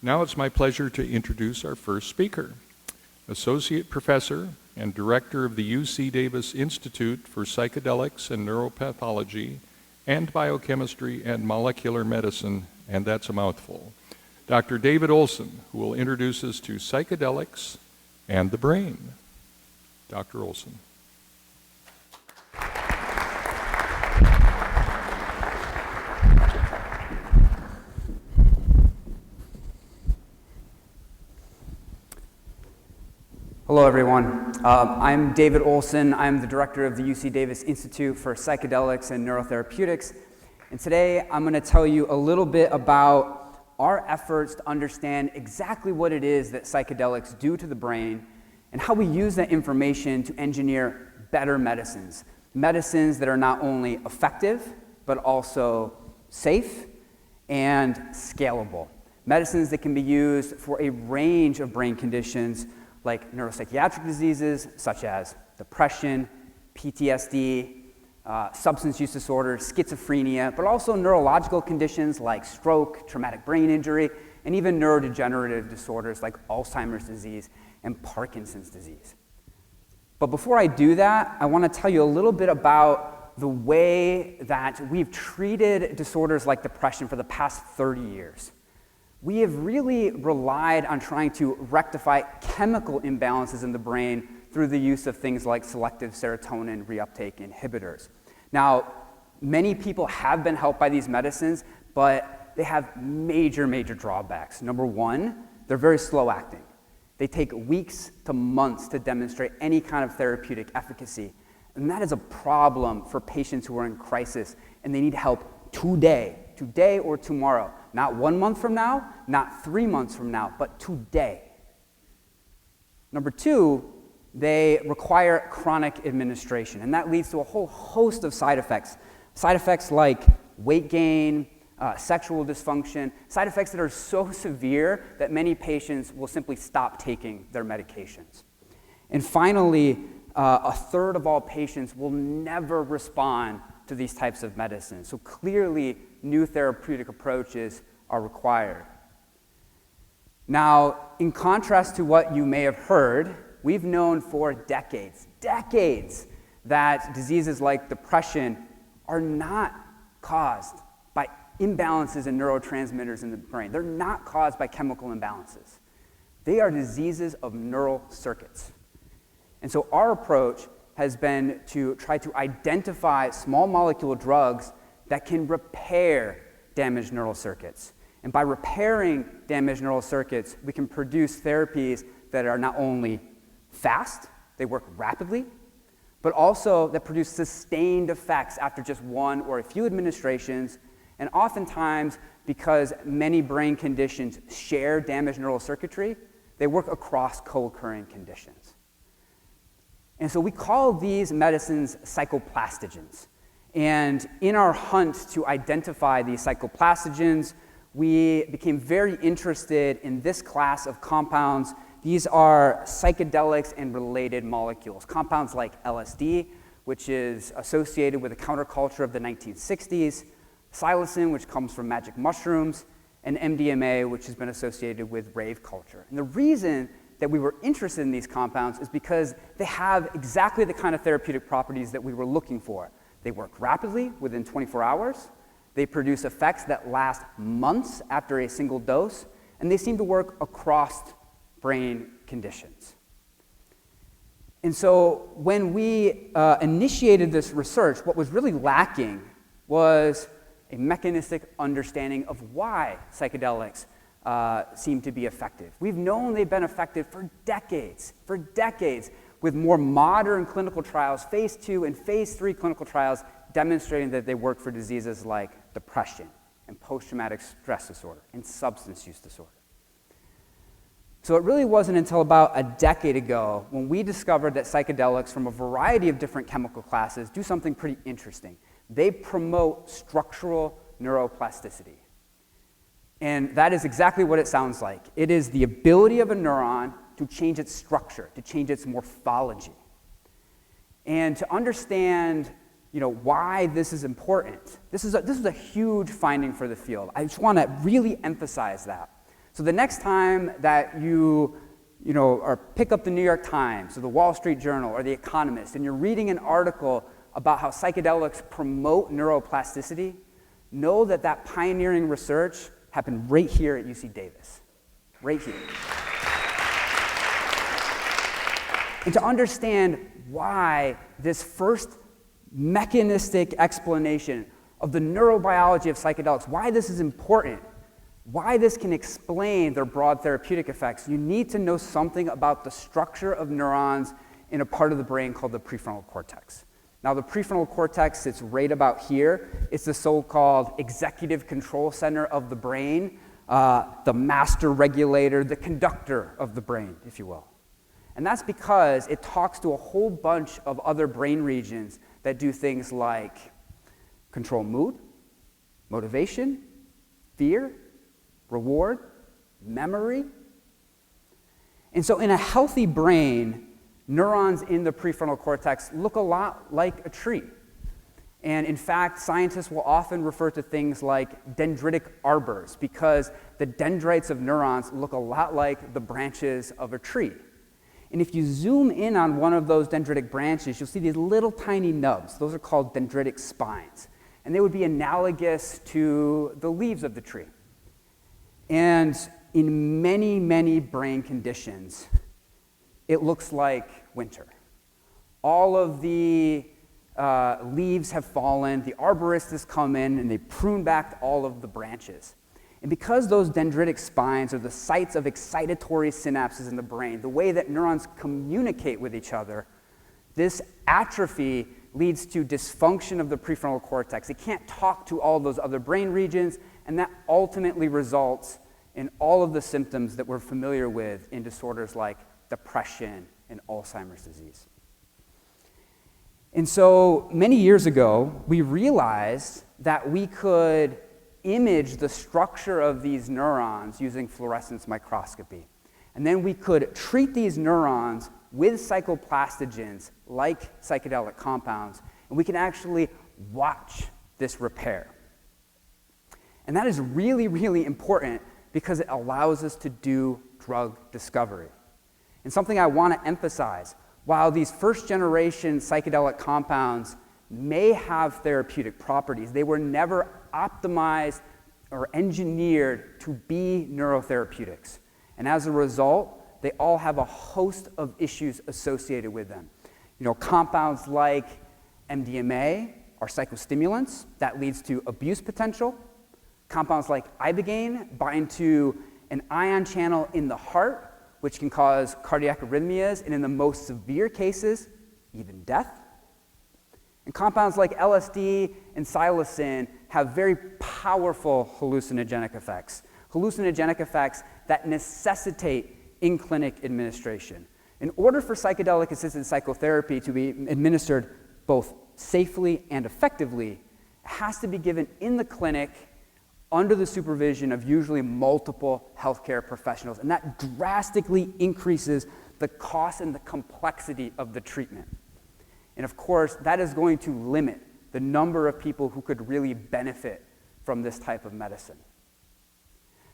Now it's my pleasure to introduce our first speaker, Associate Professor and Director of the UC Davis Institute for Psychedelics and Neuropathology and Biochemistry and Molecular Medicine, and that's a mouthful, Dr. David Olson, who will introduce us to psychedelics and the brain. Dr. Olson. Hello, everyone. I'm David Olson. I'm the director of the UC Davis Institute for Psychedelics and Neurotherapeutics. And today, I'm going to tell you a little bit about our efforts to understand exactly what it is that psychedelics do to the brain and how we use that information to engineer better medicines. Medicines that are not only effective, but also safe and scalable. Medicines that can be used for a range of brain conditions like neuropsychiatric diseases such as depression, PTSD, substance use disorders, schizophrenia, but also neurological conditions like stroke, traumatic brain injury, and even neurodegenerative disorders like Alzheimer's disease and Parkinson's disease. But before I do that, I want to tell you a little bit about the way that we've treated disorders like depression for the past 30 years. We have really relied on trying to rectify chemical imbalances in the brain through the use of things like selective serotonin reuptake inhibitors. Now, many people have been helped by these medicines, but they have major drawbacks. Number one, they're very slow acting. They take weeks to months to demonstrate any kind of therapeutic efficacy. And that is a problem for patients who are in crisis and they need help today or tomorrow. Not 1 month from now, not 3 months from now, but today. Number two, they require chronic administration, and that leads to a whole host of side effects. Side effects like weight gain, sexual dysfunction, side effects that are so severe that many patients will simply stop taking their medications. And finally, a third of all patients will never respond to these types of medicines. So clearly, new therapeutic approaches are required. Now, in contrast to what you may have heard, we've known for decades, that diseases like depression are not caused by imbalances in neurotransmitters in the brain. They're not caused by chemical imbalances. They are diseases of neural circuits. And so our approach has been to try to identify small molecule drugs that can repair damaged neural circuits. And by repairing damaged neural circuits, we can produce therapies that are not only fast, they work rapidly, but also that produce sustained effects after just one or a few administrations. And oftentimes, because many brain conditions share damaged neural circuitry, they work across co-occurring conditions. And so we call these medicines psychoplastogens. And in our hunt to identify these psychoplastogens, we became very interested in this class of compounds. These are psychedelics and related molecules. Compounds like LSD, which is associated with the counterculture of the 1960s, psilocin, which comes from magic mushrooms, and MDMA, which has been associated with rave culture. And the reason that we were interested in these compounds is because they have exactly the kind of therapeutic properties that we were looking for. They work rapidly, within 24 hours. They produce effects that last months after a single dose, and they seem to work across brain conditions. And so when we initiated this research, what was really lacking was a mechanistic understanding of why psychedelics seem to be effective. We've known they've been effective for decades, with more modern clinical trials, phase 2 and phase 3 clinical trials demonstrating that they work for diseases like depression and post-traumatic stress disorder and substance use disorder. So it really wasn't until about a decade ago when we discovered that psychedelics from a variety of different chemical classes do something pretty interesting. They promote structural neuroplasticity. And that is exactly what it sounds like. It is the ability of a neuron to change its structure, to change its morphology. And to understand why this is important, this is a huge finding for the field. I just want to really emphasize that. So the next time that or pick up the New York Times or the Wall Street Journal or the Economist and you're reading an article about how psychedelics promote neuroplasticity, know that that pioneering research happened right here at UC Davis, right here. And to understand why this first mechanistic explanation of the neurobiology of psychedelics, why this is important, why this can explain their broad therapeutic effects, you need to know something about the structure of neurons in a part of the brain called the prefrontal cortex. Now, the prefrontal cortex sits right about here. It's the so-called executive control center of the brain, the master regulator, the conductor of the brain, if you will. And that's because it talks to a whole bunch of other brain regions that do things like control mood, motivation, fear, reward, memory. And so in a healthy brain, neurons in the prefrontal cortex look a lot like a tree. And in fact, scientists will often refer to things like dendritic arbors because the dendrites of neurons look a lot like the branches of a tree. And if you zoom in on one of those dendritic branches, you'll see these little tiny nubs. Those are called dendritic spines. And they would be analogous to the leaves of the tree. And in many, many brain conditions, it looks like winter. All of the leaves have fallen, the arborist has come in, and they prune back all of the branches. And because those dendritic spines are the sites of excitatory synapses in the brain, the way that neurons communicate with each other, this atrophy leads to dysfunction of the prefrontal cortex. It can't talk to all those other brain regions, and that ultimately results in all of the symptoms that we're familiar with in disorders like depression and Alzheimer's disease. And so many years ago, we realized that we could image the structure of these neurons using fluorescence microscopy. And then we could treat these neurons with psychoplastogens like psychedelic compounds, and we can actually watch this repair. And that is really, really important because it allows us to do drug discovery. And something I want to emphasize, while these first-generation psychedelic compounds may have therapeutic properties, they were never optimized or engineered to be neurotherapeutics. And as a result, they all have a host of issues associated with them. Compounds like MDMA are psychostimulants. That leads to abuse potential. Compounds like ibogaine bind to an ion channel in the heart, which can cause cardiac arrhythmias, and in the most severe cases, even death. And compounds like LSD and psilocin have very powerful hallucinogenic effects that necessitate in-clinic administration. In order for psychedelic-assisted psychotherapy to be administered both safely and effectively, it has to be given in the clinic under the supervision of usually multiple healthcare professionals, and that drastically increases the cost and the complexity of the treatment. And of course, that is going to limit the number of people who could really benefit from this type of medicine.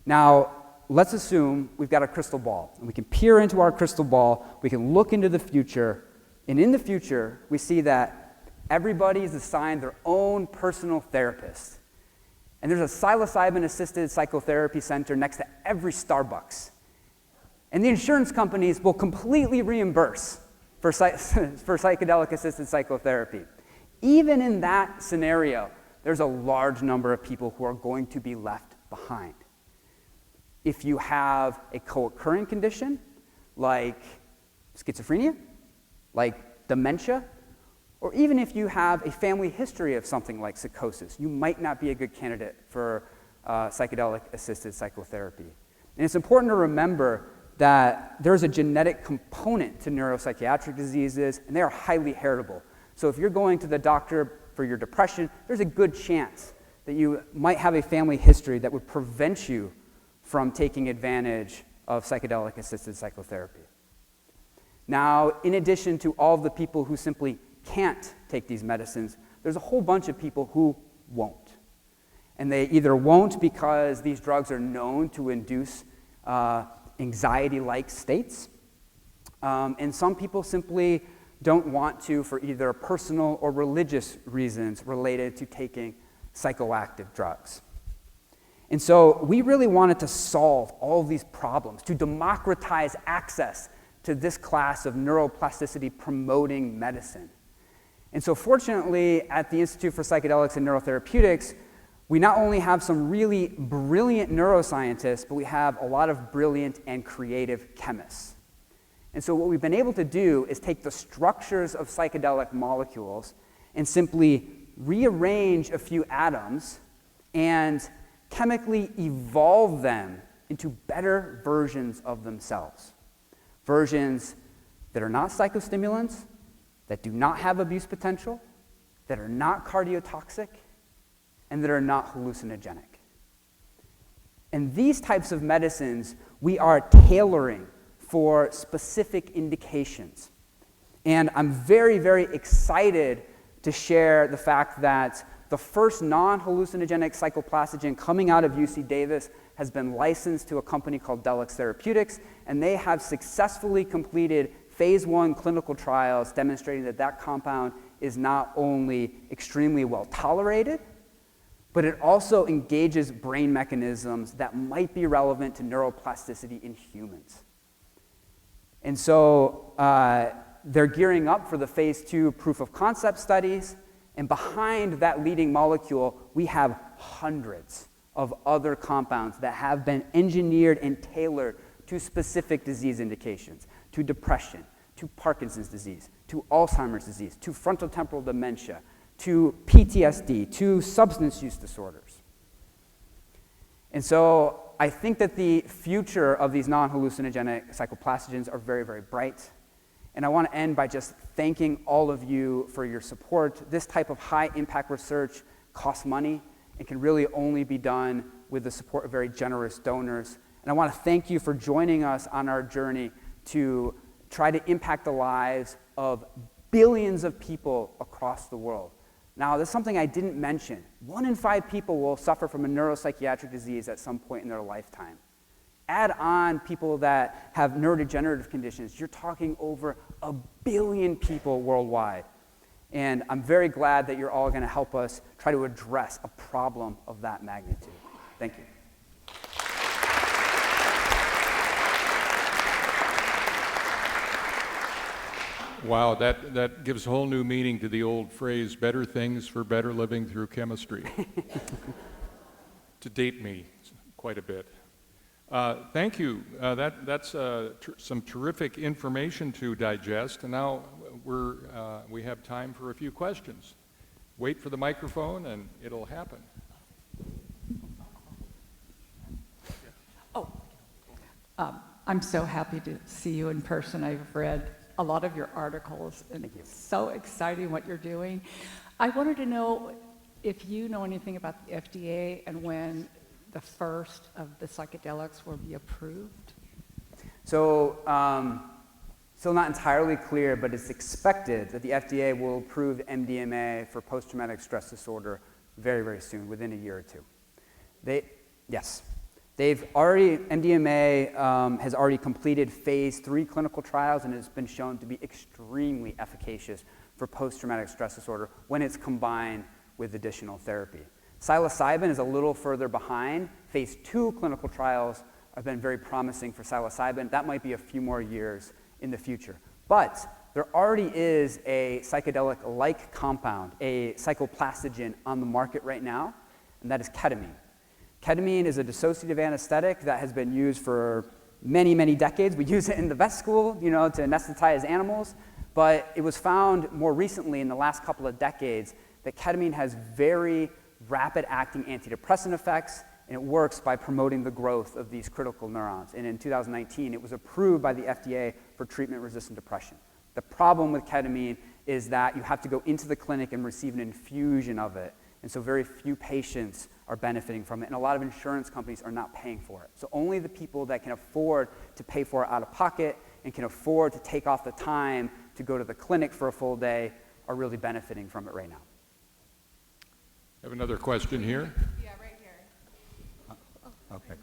Now, let's assume we've got a crystal ball, and we can peer into our crystal ball, we can look into the future, and in the future, we see that everybody is assigned their own personal therapist. And there's a psilocybin-assisted psychotherapy center next to every Starbucks. And the insurance companies will completely reimburse for psychedelic-assisted psychotherapy. Even in that scenario, there's a large number of people who are going to be left behind. If you have a co-occurring condition like schizophrenia, like dementia, or even if you have a family history of something like psychosis, you might not be a good candidate for psychedelic-assisted psychotherapy. And it's important to remember that there's a genetic component to neuropsychiatric diseases, and they are highly heritable. So if you're going to the doctor for your depression, there's a good chance that you might have a family history that would prevent you from taking advantage of psychedelic-assisted psychotherapy. Now, in addition to all of the people who simply can't take these medicines, there's a whole bunch of people who won't. And they either won't because these drugs are known to induce anxiety-like states. And some people simply don't want to for either personal or religious reasons related to taking psychoactive drugs. And so we really wanted to solve all of these problems, to democratize access to this class of neuroplasticity-promoting medicine. And so fortunately, at the Institute for Psychedelics and Neurotherapeutics, we not only have some really brilliant neuroscientists, but we have a lot of brilliant and creative chemists. And so what we've been able to do is take the structures of psychedelic molecules and simply rearrange a few atoms and chemically evolve them into better versions of themselves. Versions that are not psychostimulants, that do not have abuse potential, that are not cardiotoxic, and that are not hallucinogenic. And these types of medicines we are tailoring for specific indications. And I'm very, very excited to share the fact that the first non-hallucinogenic psychoplastogen coming out of UC Davis has been licensed to a company called Tedx-style, and they have successfully completed phase 1 clinical trials demonstrating that that compound is not only extremely well tolerated, but it also engages brain mechanisms that might be relevant to neuroplasticity in humans. And so they're gearing up for the phase 2 proof of concept studies, and behind that leading molecule, we have hundreds of other compounds that have been engineered and tailored to specific disease indications, to depression, to Parkinson's disease, to Alzheimer's disease, to frontotemporal dementia, to PTSD, to substance use disorders. And so I think that the future of these non-hallucinogenic psychoplastogens are very, very bright. And I want to end by just thanking all of you for your support. This type of high-impact research costs money and can really only be done with the support of very generous donors. And I want to thank you for joining us on our journey to try to impact the lives of billions of people across the world. Now, there's something I didn't mention. 1 in 5 people will suffer from a neuropsychiatric disease at some point in their lifetime. Add on people that have neurodegenerative conditions, you're talking over 1 billion people worldwide. And I'm very glad that you're all going to help us try to address a problem of that magnitude. Thank you. Wow, that gives a whole new meaning to the old phrase, better things for better living through chemistry. To date me quite a bit. Thank you. That's some terrific information to digest, and now we have time for a few questions. Wait for the microphone and it'll happen. I'm so happy to see you in person. I've read a lot of your articles, and it's so exciting what you're doing. I wanted to know if you know anything about the FDA and when the first of the psychedelics will be approved. So, still not entirely clear, but it's expected that the FDA will approve MDMA for post-traumatic stress disorder very, very soon, within a year or two. MDMA has already completed phase 3 clinical trials and has been shown to be extremely efficacious for post-traumatic stress disorder when it's combined with additional therapy. Psilocybin is a little further behind. Phase 2 clinical trials have been very promising for psilocybin. That might be a few more years in the future. But there already is a psychedelic-like compound, a psychoplastogen on the market right now, and that is ketamine. Ketamine is a dissociative anesthetic that has been used for many, many decades. We use it in the vet school, to anesthetize animals, but it was found more recently in the last couple of decades that ketamine has very rapid-acting antidepressant effects, and it works by promoting the growth of these critical neurons. And in 2019, it was approved by the FDA for treatment-resistant depression. The problem with ketamine is that you have to go into the clinic and receive an infusion of it, and so very few patients are benefiting from it, and a lot of insurance companies are not paying for it. So only the people that can afford to pay for it out of pocket and can afford to take off the time to go to the clinic for a full day are really benefiting from it right now. I have another question here. Yeah, right here. Okay.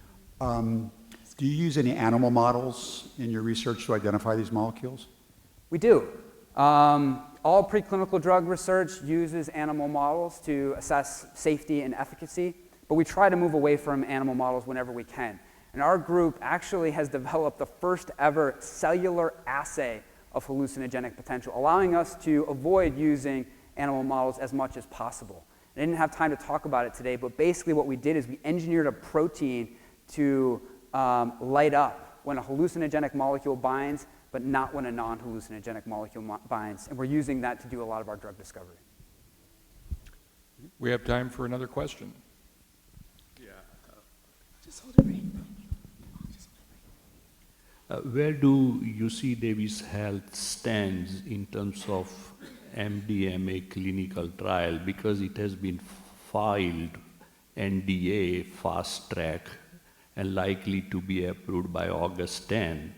Do you use any animal models in your research to identify these molecules? We do. All preclinical drug research uses animal models to assess safety and efficacy, but we try to move away from animal models whenever we can. And our group actually has developed the first ever cellular assay of hallucinogenic potential, allowing us to avoid using animal models as much as possible. I didn't have time to talk about it today, but basically what we did is we engineered a protein to light up when a hallucinogenic molecule binds, but not when a non-hallucinogenic molecule binds. And we're using that to do a lot of our drug discovery. We have time for another question. Just hold it right. Where do UC Davis Health stands in terms of MDMA clinical trial? Because it has been filed NDA fast track and likely to be approved by August 10.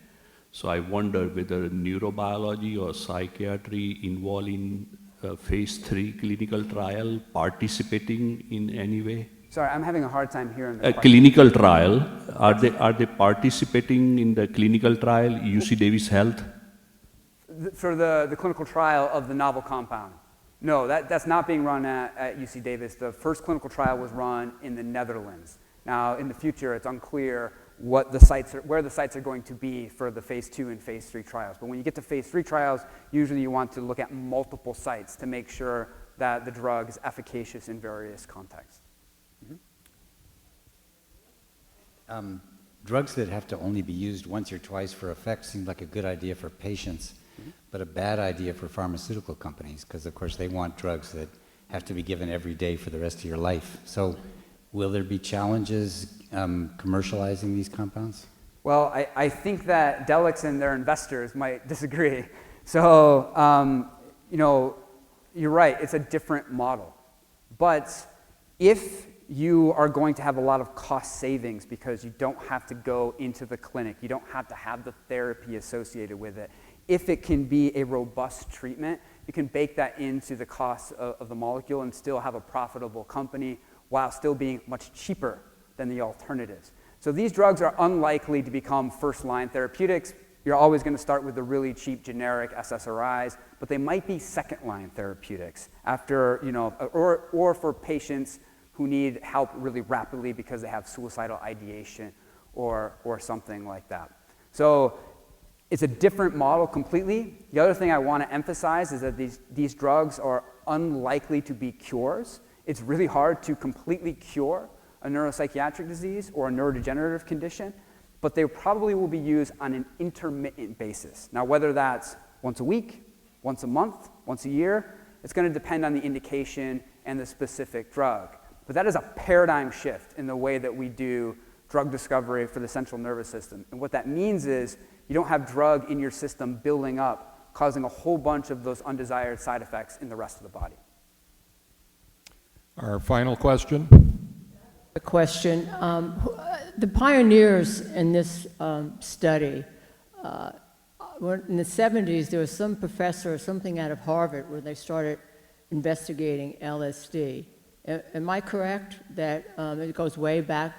So I wonder whether neurobiology or psychiatry involved in phase 3 clinical trial participating in any way? Sorry, I'm having a hard time hearing the A question. clinical trial, are they participating in the clinical trial, UC Davis Health? For the clinical trial of the novel compound. No, that's not being run at UC Davis. The first clinical trial was run in the Netherlands. Now, in the future, it's unclear where the sites are going to be for the phase 2 and phase 3 trials. But when you get to phase 3 trials, usually you want to look at multiple sites to make sure that the drug is efficacious in various contexts. Drugs that have to only be used once or twice for effect seem like a good idea for patients, but a bad idea for pharmaceutical companies, because of course they want drugs that have to be given every day for the rest of your life. So will there be challenges commercializing these compounds? Well, I think that Tedx and their investors might disagree. So, you're right, it's a different model. But if you are going to have a lot of cost savings because you don't have to go into the clinic, you don't have to have the therapy associated with it, if it can be a robust treatment, you can bake that into the cost of the molecule and still have a profitable company while still being much cheaper than the alternatives. So these drugs are unlikely to become first-line therapeutics. You're always going to start with the really cheap generic SSRIs, but they might be second-line therapeutics after, or for patients who need help really rapidly because they have suicidal ideation or something like that. So it's a different model completely. The other thing I want to emphasize is that these drugs are unlikely to be cures. It's really hard to completely cure a neuropsychiatric disease or a neurodegenerative condition, but they probably will be used on an intermittent basis. Now, whether that's once a week, once a month, once a year, it's going to depend on the indication and the specific drug. But that is a paradigm shift in the way that we do drug discovery for the central nervous system. And what that means is you don't have drug in your system building up, causing a whole bunch of those undesired side effects in the rest of the body. Our final question. A question. The pioneers in this study, in the 70s, there was some professor or something out of Harvard where they started investigating LSD. Am I correct that it goes way back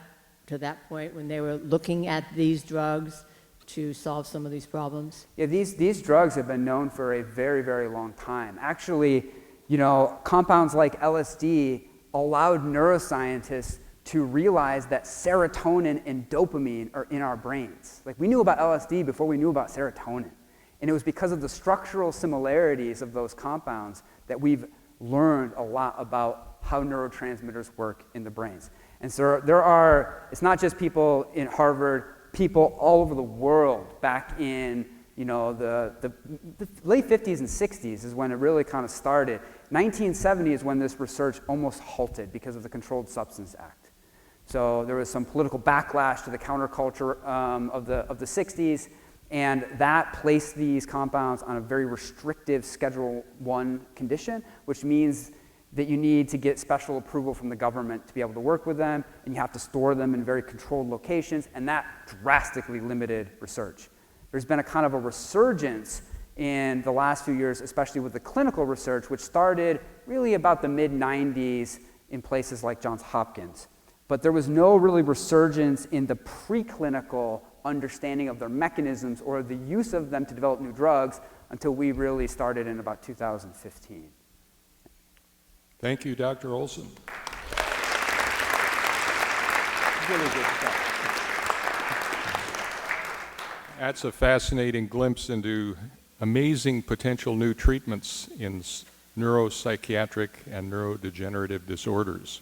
to that point when they were looking at these drugs to solve some of these problems? Yeah, these drugs have been known for a very, very long time. Actually, compounds like LSD allowed neuroscientists to realize that serotonin and dopamine are in our brains. Like, we knew about LSD before we knew about serotonin. And it was because of the structural similarities of those compounds that we've learned a lot about how neurotransmitters work in the brains. And so it's not just people in Harvard, people all over the world back in the late 50s and 60s is when it really kind of started. 1970 is when this research almost halted because of the Controlled Substance Act. So there was some political backlash to the counterculture of the 60s, and that placed these compounds on a very restrictive Schedule I condition, which means that you need to get special approval from the government to be able to work with them, and you have to store them in very controlled locations, and that drastically limited research. There's been a kind of a resurgence in the last few years, especially with the clinical research, which started really about the mid-90s in places like Johns Hopkins. But there was no really resurgence in the preclinical understanding of their mechanisms or the use of them to develop new drugs until we really started in about 2015. Thank you, Dr. Olson. Really good stuff. That's a fascinating glimpse into amazing potential new treatments in neuropsychiatric and neurodegenerative disorders.